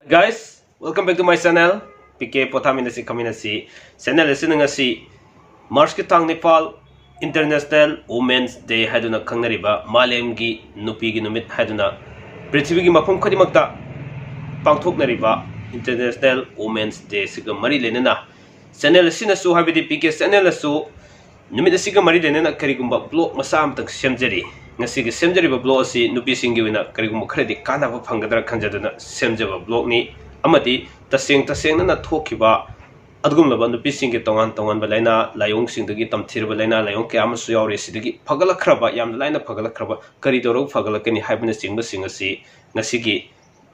Guys, welcome back to my channel. PK POTHAMINASI KHANGMINASI channel is ngasi March ki tang Nepal International Women's Day haduna khangnariba malemgi Nupigi numit haduna prithivigi mafam khadimakta pangthoknariba International Women's Day siga mari lenana channel sina su habidi PK channel su numit siga mari lenana karigumba blog masa amtak semjari ngasi gi semjari ba blog asi nupi singi wina karigumba khredi kana ba phangadra khanjaduna semjaba blog ni amati taseng na thokiba adgum laba nupi singi tongan ba laina layong singdagi tamthirba laina layong kya amasu yaure sidagi phagala khraba yam laina phagala khraba kari dorog phagala kani haibna singba singasi ngasi gi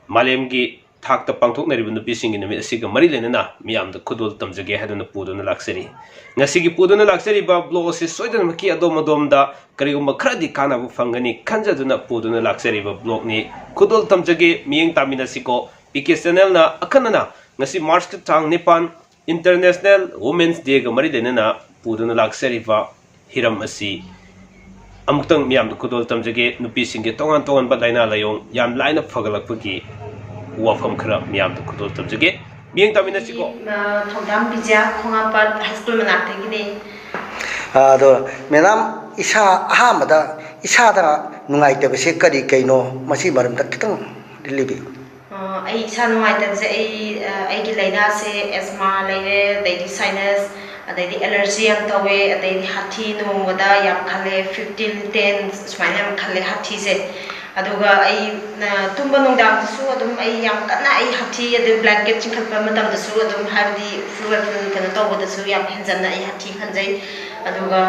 malemgi thakta pangthoknariba nupi singi numi asiga mari lenana miyamda khudol tamjage haduna puduna laksari ngasi gi puduna laksari ba blog si soidan maki adom karigumba khradi kana bu fangani khanjaduna puduna laksari ba blog ni khudol tamjage miyeng taminasi ko PK channel na akanana ngasi March ki tang Nepal International Women's Day ga mari lenana puduna laksari ba hiram asi amuktang miyamda khudol tamjage nupi singi tongan ba laina layong yam laina phagalakpagi wafam khara miyam to khudol tamjage miyeng taminasi ko thongdam bija khongapat high school manakte gine ado menam isa ahamada isa da nungai te bese kari kaino masi maram tak kitang dilibi ai isa nungai te se ai gi laina se asthma laire daily sinus adai allergy am tawe adai hathi no wada yam khale 15-10 smaina am khale hathi se aduga ai tumba nongdam su adum ai yam kana ai hathi adu blanket chingkhalpa matam da su adum habdi flu kana taw da su yam henjanna ai hathi khanjai aduga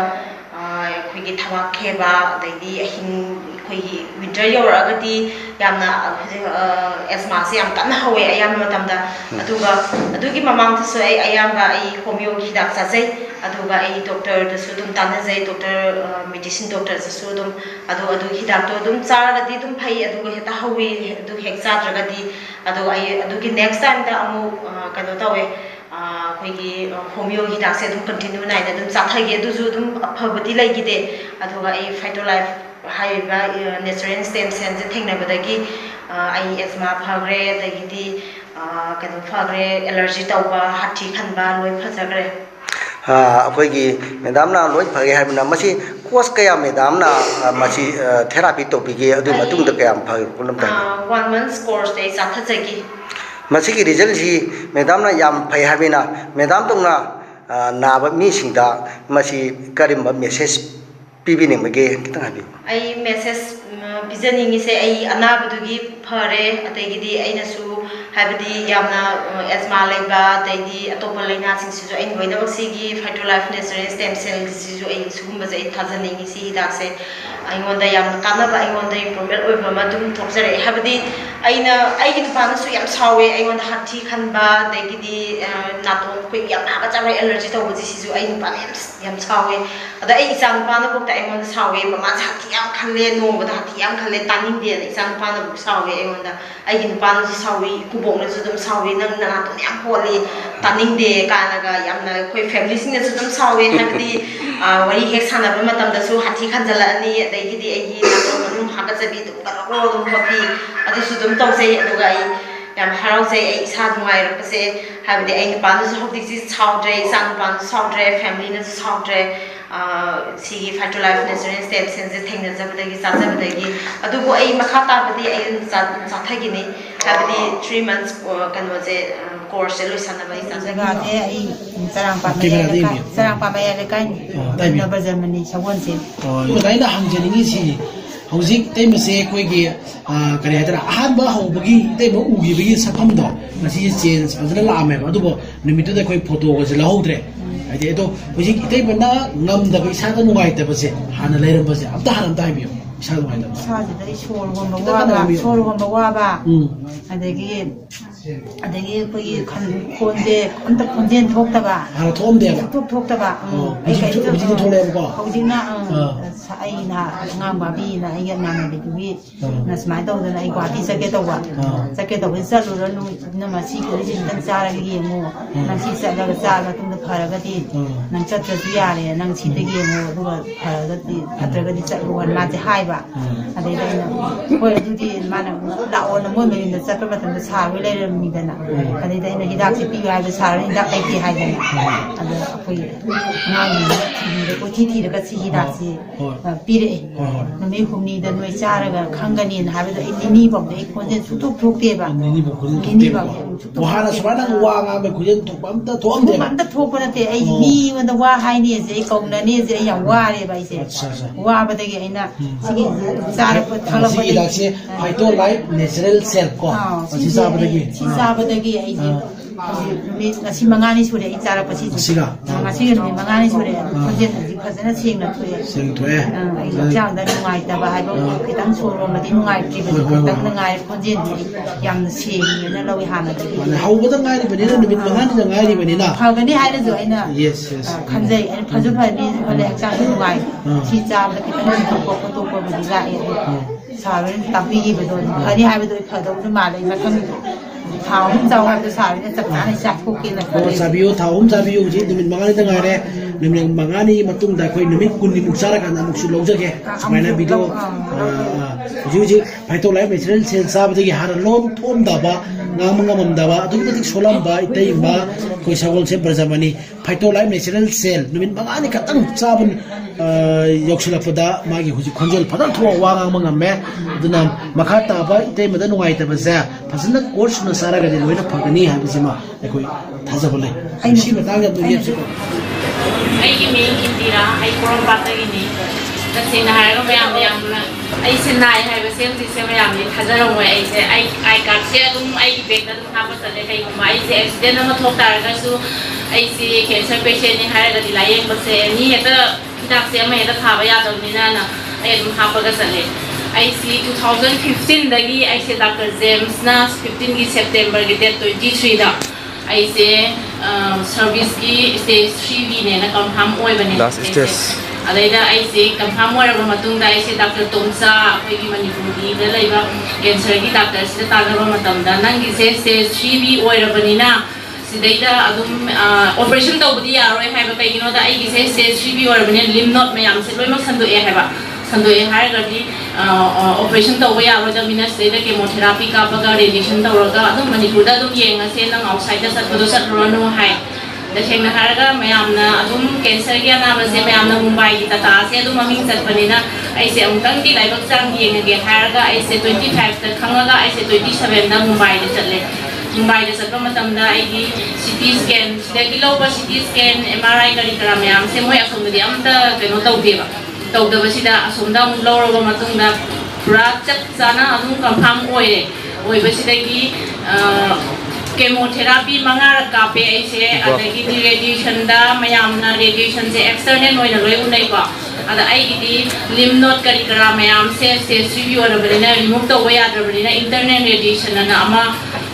khoi gi thawak kheba daidi ahin khoi gi winter yoragati yamna asthma se yam kana hawe ayam matam da aduga adugi mamang su ai ayam ga ai homeo gi dak sa jai aduga ai doctor da su dum tana jai doctor medicine doctor su dum adu hidak to dum charagati dum phai aduga heta hawi adu hek chadragati adu ai adugi next time da amu kano tawe khoi homeo hidak se dum continue nai da dum chathagi adu ju dum aphabati laigide aduga ai phytolife haiba natural stem cells thengna badagi ai asthma phagre dagidi kano phagre allergy tawba hathi khanba loi phajagre akoigi medam na loi phage haibna masi course kaya medam na masi therapy topige adu matung da kaya phage kunam ta 1 month course dei chathajagi masi gi result ji medam na yam phai habina medam tongna na ba mi singda masi karim ba message pibini mage kitang habi ai message bizaningi se ai anabudugi phare ategidi aina su habidi yamna asthma laiba daidi atopa laina sing su ai noina baksigi phytolife natural stem cell su ai sugumba ai thajaningi si dak se ai ngonda yam kana ba ai ngonda improvement oi bama dum thokjare habidi aina ai gi pana su yam sawe ai ngonda hathi khanba daigidi nato koi yam ha ba chawai allergy to buji si su ai pana yam sawe ada ai isang pana bok ta ai ngonda sawe mama hathi yam khanle no ba hathi yam khanle taning de isang pana bok sawe ai ngonda ai gi pana su sawe kubong na su dum sawe nang na to yam holi taning de kana ga yam na koi family sing na su dum sawe habidi wari hek sana ba matam da su hathi khanjala ani daigidi ai gi na to dum ha ga jabi dum ba ro dum hopi adu su dum tong sei aduga ai yam harau sei ai sa ngai ra se habidi ai pana su hokti si chaudre sang pan chaudre family na chaudre sigi phytolife natural stem cells thengna jabadagi sajabadagi adugo ai makha tabadi ai chathagi ni habidi 3 months kanwa je course lo sanaba isa jaga je ai sarang pa maya le kan na bazamani sawon se laina hamjani si hojik tema se koi gi kare hadra ahamba hobagi tema ugi bagi safam do masi change azla la me adubo nimitu da koi photo ga la hodre ade to hojik itei bana ngam da isa da nugai ta base hana leiram base abda haram dai biyo isa nugai da sa da shor gon ba ba adagi koi khonje anta khonjen thokta ba hana thom de ba thokta ba ai kai to thole ba hojina ai na ngam ba bi na ai na na bi na smai do da ai kwati sake to ba sa lu ro na ma si ko jin dan sa ra gi mo na si sa ga sa na tung da phara ga di nang chat chat ya le nang si de gi mo du ga phara ga di atra ga di sa ro na je hai ba adai dai na ko du di ma na da o na mo me ni sa pa ba tan sa wi le ꯃꯤꯗꯅ ꯑꯗꯩꯗ ꯑꯩꯅ ꯍꯤꯗꯥꯛꯁꯦ ꯄꯤꯌꯨ ꯍꯥꯏꯕ ꯁꯥꯔ ꯍꯤꯗꯥꯛ ꯂꯩꯇꯦ ꯍꯥꯏꯗꯅ ꯑꯗ ꯑꯩꯈꯣꯏ ꯑꯉꯥꯡꯁꯤꯡ ꯊꯤꯕꯤꯔ ꯀꯣꯏꯊꯤ ꯊꯤꯔꯒ ꯁꯤ ꯍꯤꯗꯥꯛꯁꯤ ꯄꯤꯔꯛꯑꯦ ꯅꯨꯃꯤꯠ ꯍꯨꯝꯅꯤꯗ ꯅꯣꯏ ꯆꯥꯔꯒ ꯈꯪꯒꯅꯤꯅ ꯍꯥꯏꯕꯗꯣ ꯑꯩ ꯅꯤꯅꯤꯐꯥꯎꯗ ꯑꯩ ꯈꯣꯟꯖꯦꯜ ꯁꯨꯛꯊꯣꯛ ꯊꯣꯛꯇꯦꯕ ꯋꯥꯍꯥꯅ ꯁꯨꯃꯥꯏꯅ ꯋꯥ ꯉꯥꯡꯕ ꯈꯣꯟꯖꯦꯜ ꯊꯣꯛꯄ ꯑꯝꯇ ꯊꯣꯛꯑꯝꯗꯦꯕ ꯑꯝꯇ ꯊꯣꯛꯄ ꯅꯠꯇꯦ ꯑꯩ ꯃꯤꯉꯣꯟꯗ ꯋꯥ ꯍꯥꯏꯅꯦꯁꯦ ꯑꯩ ꯀꯧꯅꯅꯦꯁꯦ ꯑꯩ ꯌꯥꯝ ꯋꯥꯔꯦꯕ ꯑꯩꯁꯦ ꯋꯥꯕꯗꯒꯤ ꯑꯩꯅ ꯁꯤꯒꯤ ꯆꯥꯔꯛꯄ ꯊꯛꯂꯛꯄꯗꯒꯤ ꯁꯤ ꯐꯥꯏꯇꯣ ꯂꯥꯏꯐ ꯅꯦꯆꯔꯦꯜ ꯁꯦꯜ ꯀꯣ ꯁꯤ ꯆꯥꯕꯗꯒꯤ ꯑꯩꯁꯦ ꯅꯨꯃꯤꯠ ꯉꯁꯤ 5ꯅꯤ ꯁꯨꯔꯦ ꯑꯩ ꯆꯥꯔꯛꯄ ꯉꯁꯤꯒ ꯅꯨꯃꯤꯠ 5ꯅꯤ ꯁꯨꯔꯦ ꯈꯣꯟꯖꯦꯜ ꯍꯧꯖꯤꯛ ꯐꯖꯅ ꯁꯦꯡꯅ ꯊꯣꯛꯑꯦ ꯑꯩ ꯍꯛꯆꯥꯡꯗ ꯅꯨꯡꯉꯥꯏꯇꯕ ꯍꯥꯏꯕ ꯈꯤꯇꯪ ꯁꯣꯔꯣꯝꯕꯗꯤ ꯅꯨꯡꯉꯥꯏꯇ꯭ꯔꯤꯕꯁꯦ ꯈꯤꯇꯪ ꯉꯥꯏꯔꯦ ꯈꯣꯟꯖꯦꯜꯗꯤ ꯌꯥꯝꯅ ꯁꯦꯡꯉꯦꯅ ꯂꯧꯏ ꯍꯥꯟꯅꯗꯒꯤ ꯍꯧꯕꯗ ꯉꯥꯏꯔꯤꯕꯅꯤꯅ ꯅꯨꯃꯤꯠ 5ꯅꯤꯗ ꯉꯥꯏꯔꯤꯕꯅꯤꯅ ꯐꯒꯅꯤ ꯍꯥꯏꯅꯁꯨ ꯑꯩꯅ ꯈꯟꯖꯩ ꯑꯩꯅ ꯐꯁꯨ ꯐꯅꯤ ꯈꯜꯂꯦ ꯍꯛꯆꯥꯡꯁꯨ ꯅꯨꯡꯉꯥꯏ ꯁꯤ ꯆꯥꯕꯗ ꯈꯤꯇꯪ ꯊꯣꯛꯄ ꯈꯣꯠꯇꯣꯛꯄꯕꯨꯗꯤ ꯂꯥꯛꯑꯦ ꯑꯗꯣ ꯁꯥꯔꯅ ꯇꯥꯛꯄꯤꯈꯤꯕꯗꯣ ꯐꯅꯤ ꯍꯥꯏꯕꯗꯣ ꯑꯩ ꯐꯗꯧꯁꯨ ꯃꯥꯜꯂꯦ ꯃꯊꯪ ꯊꯥ 3 ꯆꯥꯎ ꯍꯥꯏꯕꯗꯣ ꯁꯥꯔꯅ ꯆꯞ ꯆꯥꯅ ꯆꯥꯊꯣꯛꯀꯦꯅ ꯆꯥꯕꯤꯌꯨ ꯊꯥ 3 ꯆꯥꯕꯤꯌꯨ ꯍꯧꯖꯤꯛ ꯅꯨꯃꯤꯠ 5ꯅꯤꯗ ꯉꯥꯏꯔꯦ ꯅꯨꯃꯤꯠ 5ꯅꯤ ꯃꯇꯨꯡꯗ ꯑꯩꯈꯣꯏ ꯅꯨꯃꯤꯠ 10ꯅꯤꯃꯨꯛ ꯆꯥꯔꯀꯥꯟꯗ ꯑꯃꯨꯛꯁꯨ ꯂꯧꯖꯒꯦ ꯁꯨꯃꯥꯏꯅ ꯚꯤꯗꯤꯑꯣ ꯍꯧꯖꯤꯛ ꯐꯥꯏꯇꯣ ꯂꯥꯏꯐ ꯅꯦꯆꯔꯦꯜ ꯁꯦꯜ ꯆꯥꯕꯗꯒꯤ ꯍꯥꯟꯅ ꯂꯣꯟ ꯊꯣꯛꯑꯝꯗꯕ ꯉꯥꯡꯕ ꯉꯝꯃꯝꯗꯕ ꯑꯗꯨꯛꯀꯤ ꯃꯇꯤꯛ ꯁꯣꯜꯂꯝꯕ ꯏꯇꯩꯃ ꯑꯩꯈꯣꯏ ꯁꯒꯣꯜꯁꯦ ꯕ꯭ꯔꯖꯃꯅꯤ ꯐꯥꯏꯇꯣ ꯂꯥꯏꯐ ꯅꯦꯆꯔꯦल ꯁꯦꯜ ꯅꯨꯃꯤꯠ 5ꯅꯤ ꯈꯛꯇꯪ ꯆꯥꯕ ꯌꯧꯁꯤꯜꯂꯛꯄꯗ ꯃꯥꯒꯤ ꯍꯧꯖꯤꯛ ꯈꯣꯟꯖꯦꯜ ꯐꯖꯅ ꯊꯣꯛꯑ ꯋꯥ ꯉꯥꯡꯕ ꯉꯝꯃꯦ ꯑꯗꯨꯅ ꯃꯈꯥ ꯇꯥꯕ ꯏꯇꯩꯃꯗ ꯅꯨꯡꯉꯥꯏꯇꯕꯁꯦ ꯐꯖꯅ ꯀꯣꯔꯁ ꯁꯨꯅ ꯆꯥꯔꯒꯗꯤ ꯂꯣꯏꯅ ꯐꯒꯅꯤ ꯍꯥꯏꯕꯁꯤꯃ ꯑꯩꯈꯣꯏ ꯊꯥꯖꯕ ꯂꯩ ꯁꯤ ꯃꯇꯥꯡꯗ ꯌꯦꯠꯁꯤꯀꯣ ꯑꯩꯒꯤ ꯃꯤꯡ ꯏꯟꯗꯤꯔꯥ ꯑꯩ ꯄꯣꯔꯣꯝꯄꯥꯠꯇꯒꯤꯅꯤ ꯇꯁꯦꯡꯅ ꯍꯥꯏꯔꯒ ꯃꯌꯥꯝꯅ ꯌꯥꯝꯅ ꯑꯩꯁꯦ ꯅꯥꯏ ꯍꯥꯏꯕꯁꯦ ꯍꯧꯖꯤꯛꯁꯦ ꯃꯌꯥꯝꯗꯤ ꯊꯥꯖꯔꯝꯃꯣꯏ ꯑꯩꯁꯦ ꯑꯩ ꯑꯥꯏ ꯀꯥꯔꯗꯁꯦ ꯑꯗꯨꯝ ꯑꯩꯒꯤ ꯕꯦꯒꯇ ꯑꯗꯨꯝ ꯍꯥꯞꯄ ꯆꯠꯂꯦ ꯀꯩꯒꯨꯝꯕ ꯑꯩꯁꯦ ꯑꯦꯛꯁꯤꯗꯦꯟ ꯑꯃ ꯊꯣꯛ ꯇꯥꯔꯒꯁꯨ ꯑꯩꯁꯦ ꯀꯦꯟꯁꯔ ꯄꯦꯁꯦꯟꯅꯤ ꯍꯥꯏꯔꯒꯗꯤ ꯂꯥꯏꯌꯦꯡꯕꯁꯦ ꯑꯦꯅꯤ ꯍꯦꯛꯇ ꯍꯤꯗꯥꯛꯁꯦ ꯑꯃ ꯍꯦꯛꯇ ꯊꯥꯕ ꯌꯥꯗꯕꯅꯤꯅ ꯑꯩ ꯑꯗꯨꯝ ꯍꯥꯞꯄꯒ ꯆꯠꯂꯦ ꯑꯩꯁꯤ 2015ꯗꯒꯤ ꯑꯩꯁꯦ ꯗꯥꯛꯇꯔ ꯖꯦꯝꯁꯅ 15ꯒꯤ ꯁꯦꯞꯇꯦꯝꯕꯔꯒꯤ ꯗꯦꯠ 23ꯗ ꯑꯩꯁꯦ ꯁꯔꯚꯤꯁꯀꯤ ꯁ꯭ꯇꯦꯖ 3Bꯅꯦꯅ ꯀꯟꯐꯥꯔꯝ ꯑꯣꯏꯕꯅꯦ ꯑꯗꯩꯗ ꯑꯩꯁꯦ ꯀꯟꯐꯥꯔꯝ ꯑꯣꯏꯔꯕ ꯃꯇꯨꯡꯗ ꯑꯩꯁꯦ ꯗꯥꯛꯇꯔ ꯇꯣꯝꯆꯥ ꯑꯩꯈꯣꯏꯒꯤ ꯃꯅꯤꯄꯨꯔꯒꯤꯗ ꯂꯩꯕ ꯀꯦꯟꯁꯔꯒꯤ ꯗꯥꯛꯇꯔꯁꯤꯗ ꯇꯥꯟꯅꯕ ꯃꯇꯝꯗ ꯅꯪꯒꯤꯁꯦ ꯁ꯭ꯇꯦꯖ 3B ꯑꯣꯏꯔꯕꯅꯤꯅ ꯁꯤꯗꯩꯗ ꯑꯗꯨꯝ ꯑꯣꯄꯔꯦꯁꯟ ꯇꯧꯕꯗꯤ ꯌꯥꯔꯣꯏ ꯍꯥꯏꯕ ꯀꯩꯒꯤꯅꯣꯗ ꯑꯩꯒꯤꯁꯦ ꯁ꯭ꯇꯦꯖ 3B ꯑꯣꯏꯔꯕꯅꯤꯅ ꯂꯤꯝ ꯅꯣꯠ ꯃꯌꯥꯝꯁꯦ ꯂꯣꯏꯅꯃꯛ ꯁꯟꯗꯣꯛꯑꯦ ꯍꯥꯏꯕ संदोए हारगदी ऑपरेशन तब यारोदमिना सिदा केमोथेरापी कापगा रेडिएशन तौरगा अदुम मणिपुरदा अदुम येंगसे नंग आउटसाइड चटबदो चटरोनु हाय दशेंगना हारगा मयामना अदुम कैंसर की अनाबसे मयामना मुंबई की ततासे अदुम ममिंग चटबनिना ऐसे अमुतंग की लाइबक चांग येंगे हारगा ऐसे 25 तक खंगगा ऐसे 27 दा मुंबई दे चले मुंबई दे चटबा मतमदा आइगी सीटी स्कैन सिदागी लोबा सीटी स्कैन एमआरआई करी करा मयाम से मोय असोमदि अमता केनो तौदेबा तौदबसिदा असोमदा अमुक लौरबा मतुंगदा पुरा चप चाना अदुम कंफर्म ओइरे ओइबसिदागी केमोथेरापी मंगार कापे ऐसे अदगी रेडिएशन दा मयामना रेडिएशन से एक्सटर्नल ओइना लोय उनाइको अदा आइगिदी लिम्फ नोड करी करा मयाम से स्टेज 3 ओरबलिना रिमूव तौबा याद्रबलिना इंटरनल रेडिएशन ना अमा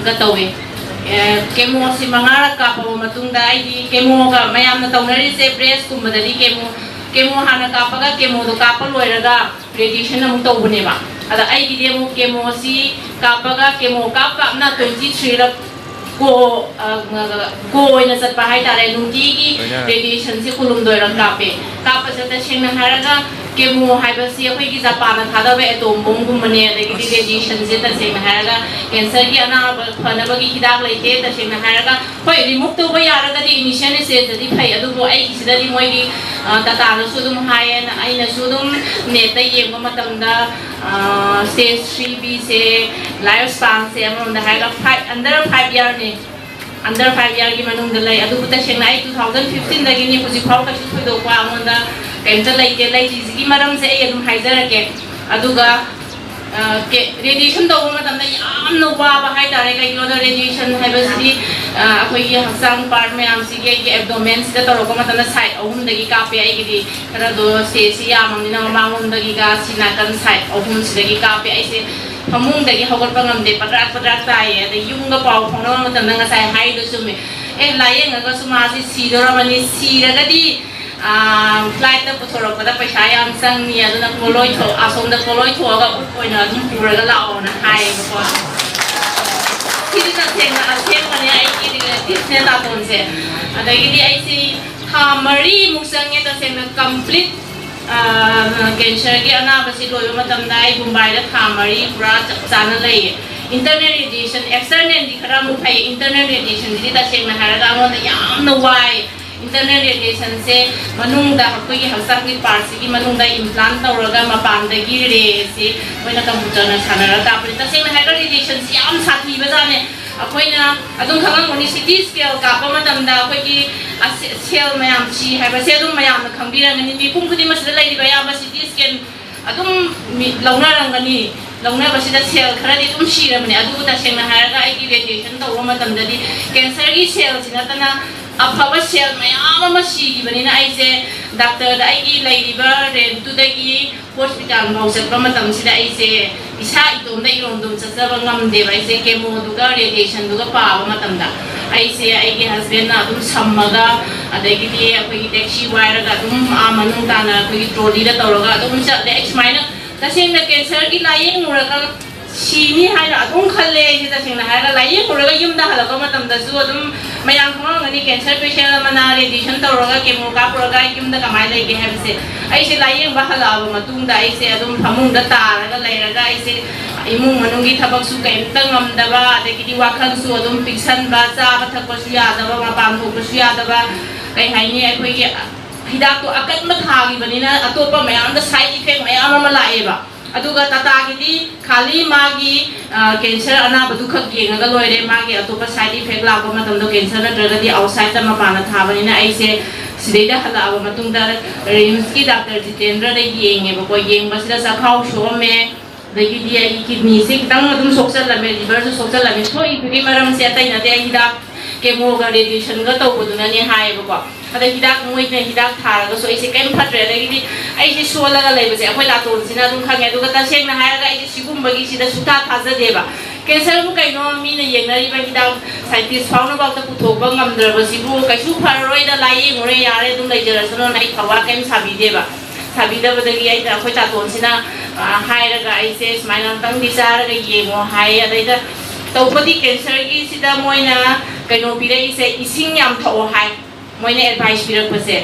गतवे केमो से मंगार कापबा मतुंगदा आइगी केमो गा मयामना तौनरी से ब्रेस्ट कुमददी केमो हाना कापगा केमो दो कापा लोयरगा रेडिएशन अमु तौबनेबा अदा आइगिदी अमु केमो सी कापगा केमो कापना 23 रक को ओइना चटपा हाय तारे नुंटीगी रेडिएशन से कुलुम दोयरा कापा चता सेंगना हारगा केमो हाइबसी अखोइगी जापान थादाबे एटोम बम गुमने अदगी रेडिएशन से तसेंगना हारगा कैंसर की अनाब फनबगी हिदाक लेते तसेंगना हारगा होय रिमूव तो बय यारगा दि इनिशियल स्टेज दि फै अदुबो आइगी सिदादि मोइगी तातानो सुदुम हायन आइना सुदुम नेता येंबा मतमदा स्टेज 3B से लाइफ स्पान से अमरोंदा हारगा 5 अंडर 5 इयर ने अंडर 5 इयर की मनुंग दलाई अदुबो तसेंगना 2015 दगी नि हुजि फाव कछु थोइदोपा अमोंदा कैंसर लाइटे लाइटिसगी मरम से अदुम हाइजरके अदुगा के रेडिएशन तौबा मतमदा यामना वाबा हाय तारे कइनोदा रेडिएशन हाइबसि अखोइगी हक्सांग पार्ट मयाम सिगे एब्डोमेन सिदा तौरको मतमदा साइड अहुम दगी कापे आइगिदी खरा दो सेसी यामनिना मांगोम दगी गा सिनाकन साइड अहुम सिदगी कापे आइसे फमुंग दगी हगोरपा ngamde padrak taye ade yunga paw phongna matanda ngasai haido sume layenga sumasi sidorabani siragadi flight ta puthorokada paisa yam sangni aduna koloi tho asomda koloi thoga utpoina adum puraga laona hai ko sidina thengna athengmani ai ki disne ta tonse adagidi ai si thamari muksange ta sengna complete cancer की अनाबसी लोय मतमदा आई मुंबई दा थामरी पुरा चाना लई internal radiation external di khara mu phai internal radiation di ta seng na haraga amon yam na wai internal radiation se manung da ko gi hasang gi parts gi manung da implant tawraga mapan da gi re se moina computer na sanara ta pri ta seng na haraga radiation se yam sathi bazane akoina adum khangang moni CT scale ka pa matam da ko gi cell mayam chi haiba se adum mayam na khangbira ngani mi pum khudi masda lai ba ya ba CT scan adum mi launa rangani launa ba sida cell khara di tum shi ramani adu ta seng na haraga ai gi radiation tawra matam da di cancer gi cell sina tana afaba cell mayam ama shi gi bani na ai se doctor da ai gi lai riba ren tu da gi hospital mau se ba matam sida ai se isa itom da irom dum sa ba ngam de ba ai se chemo du ga radiation du ga pa ba matam da ai se ai gi husband na dum sammaga adagi di akoi taxi wire ga dum amanung ta na akoi trolley da tawraga dum cha de ex minor ta seng na cancer gi lai muraga sini hai na adum khalle ji ta seng na hai la lai muraga yum da hala ko matam da su adum mayang khong ngani cancer patient mana radiation tawraga chemo ka proga yum da kamai lai ge have se ai se lai ba hala ba matung da ai se adum phamung da ta ra lai ra ga ai se imung manung gi thabak su ka imta ngam da ba adagi di wakhal su adum piksan ba cha ba thak pa su ya da ba ma pam thok su ya da ba kai hai ni ai khoi gi hidak to akat ma tha gi bani na atopa mayam da side effect mayam ma lai ba aduga tata gi di khali ma gi cancer ana badu khak gi nga ga loire ma gi atopa side effect la ba ma tam do cancer na draga di outside ta ma pa na tha bani na ai se sidai da hala ba matung da rims ki doctor Jitendra da gi yeng ba ko yeng ba sida sa khau sho me da gi di ai kidney se tang adum soksal la me liver so soksal la me so I bi maram se tai na de ai da chemo ga radiation ga to ko du na ni hai ba ko ada hidak moi na hidak thara ga so ai se kem phatre da gi di ai se so la ga lai ba se akoi la ton sina dum khang ya du ga ta seng na hai ga ai se sigum ba gi sida suta thaja de ba cancer bu kai no mi na yeng na ri ba hidak scientist fauna ba ta puthok ba ngam dra ba si bu kai su pharoi da lai yeng re ya re dum lai jara so nai thawa kem sabi de ba sabi da ba da gi ai ta akoi ta ton sina hai ra ga ai se smile tang di sa ra ga yengo hai ya da tawpadi cancer gi sida moina kaino pire se ising yam thao hai moina advice pira ko se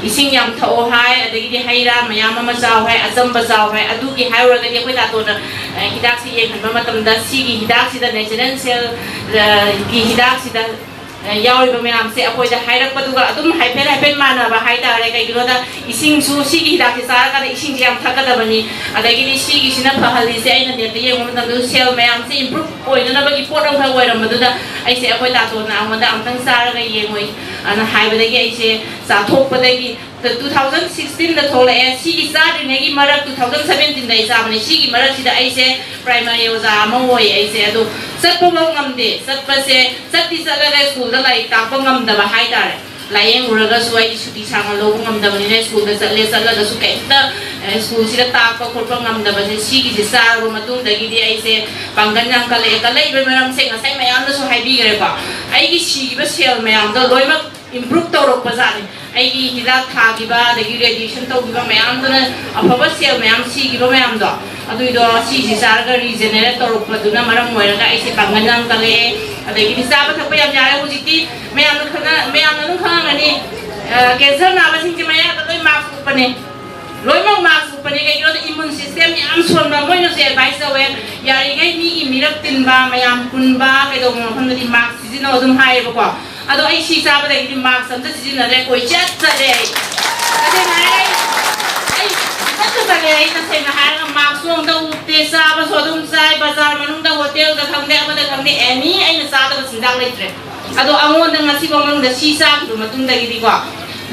ising yam thao hai adagi di haira mayam ma jaw hai azam ba jaw hai adu gi hai ra ga di koi ta to na hidak si ye khan ma tam da si gi hidak si da natural cell gi hidak si da yawi ba mayam se akoi da hai rak pa du ga adum hai pen mana ba hai ta re kai gi da ising su si gi hidak si sa ka da ising yam thaka da bani adagi di si gi sina phahali se aina ne te ye mo da du cell mayam se improve oi na ba gi pot ong khai oi ram da ai se akoi ta to na am da am tang sa ra ga ye moi ana hai ba da gi ai se sa thok pa da gi 2016 da thola e si gi sa de ne gi marak 2017 da isa mani si gi marak si da ai se primary oza ma oi ai se adu sat pa ngam de sat pa se sat ti sa ga school da lai ta pa ngam da ba hai ta re layeng uraga su ai suti sang lo ngam da bani ne school da sat le sat la da su kai ta school si da ta pa khol pa ngam da ba se si gi sa ro ma tung da gi di ai se panggan yang ka le ba maram se nga sai mayam da su hai bi gre ba ai gi si gi ba sel mayam da loi ma improve to ro pa za ni ai gi hidak tha gi ba da gi radiation to gi ba mayam da na afaba sel mayam si gi ba mayam da adu do si sa ga regenerate to ro pa du na maram moi ra ai se panggan yang ka le adagi di sa ba thak pa yam ja ra hu ti mayam na nu khang ani cancer na ba sing ji maya da loi marks pa ne loi ma marks pa ne ga gi immune system yam son ba moi no se advice da we ya ri ga ni gi mirak tin ba mayam kun ba ka do mo hon di marks ji no dum hai ba ko ado ai si sa ba da gi marks am ta ji na re koi chat sa re ade na ai ta le ai ta se na ha ga marks long da u te sa ba so dum sai bazar manung da hotel da thang de ba da thang de any ai na sa da sin dang le tre ado angon da ngasi ba mang da si sa du matung da gi di ko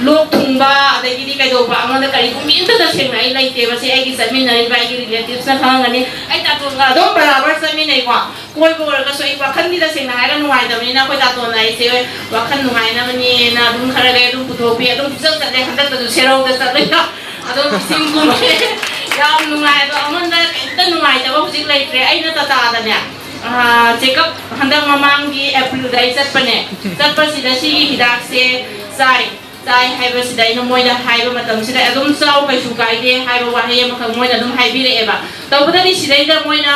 lok thung ba adagi di kai do ba angon da kari kum min da se na ai lai te ba se ai gi samin na ba gi relatives na khang ani ai ta to ga do barabar samin nei ko koi bo ga so ai wa khan di da se na ai ga nuai da ni na koi ta to na ai se wa khan nuai na ni na dum khara ga dum pu to pi dum zang da le khan da du se ro da sa le ado sing gu yam nuai do angon da ta nuai da ba hu lai tre ai na ta da ne check up handang mamang gi April dai sat pane sat pa si da si hidak se sai sai hai ba si dai no moi da hai ba matam si dai adum sau kai su kai de hai ba wa hai ma khang moi da dum hai bi re ba to ba ni si dai da moi na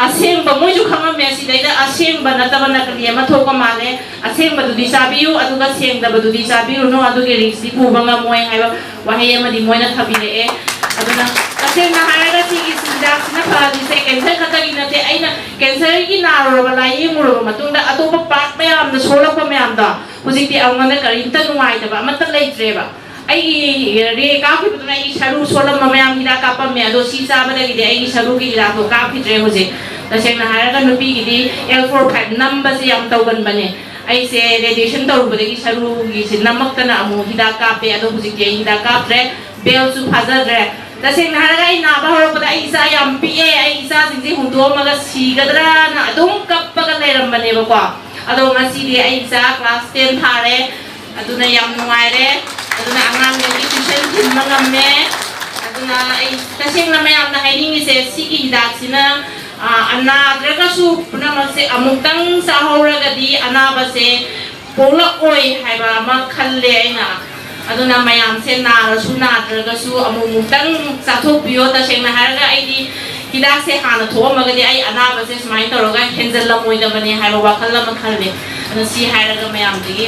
aseng ba moi ju khang me si dai da aseng ba na ta ba na ka ni ma tho ko ma le aseng ba du di sa bi yu adu ga seng da ba du di sa bi yu no adu ge ri si pu ba nga moi hai ba wa hai ma di moi na thabi re aduna तसेंना हायगा सिगी सिंदाक्सना फादिसे cancer खतगी नते आइना cancer की नारोबा लायिमुरोबा मतुंगदा अतोबा part मयामना सोलकपा मयामदा हुजिकति अंगना करिंता नुवाइदबा अमत्ता लेत्रेबा आई रे काफिबदुना आई सरू सोलम मयाम हिदा कापमे अदो सी चाबदगी दे आई सरू की हिदा तो काफिद्रे हुजे तसेंना हायगा नुपी गिदी L45 नंबर से याम तौगन बने ऐसे रेडिएशन तौबदगी सरू की से नमक्तना अमु हिदा कापे अदो हुजिकति हिदा कापद्रे बेल सु फाजद्रे तसेंना हायगा आई नाबा होरबदा आई सा याम पिए आई सा सिंजे हुंदोमगा सीगदरा ना अदुम कप्पगा लेरमबनेबको अदो ngasi ai सा क्लास 10 थारे अदुना याम नुवाइरे अदुना अंगाम की ट्यूशन थिनबा ngame अदुना ai तसेंना मयामना हाइनिंगिसे सिगी हिदाक्सिना अनाद्रगसु पुनमसे अमुक्तंग साहौरगदी अनाबसे पोलओय हाइबा मा खल्ले आइना अदुना मयाम से नारसु नाद्रगसु अमुक्तंग चाथोपियो तसेंना हारगा आइदी हिदाक से हाना थोमगदी आई अनाबसे स्माइन तौरगा हेंजल लमोइदबने हाइबा वाखल लम खल्ले अदु सी हाइरगा मयाम दिगी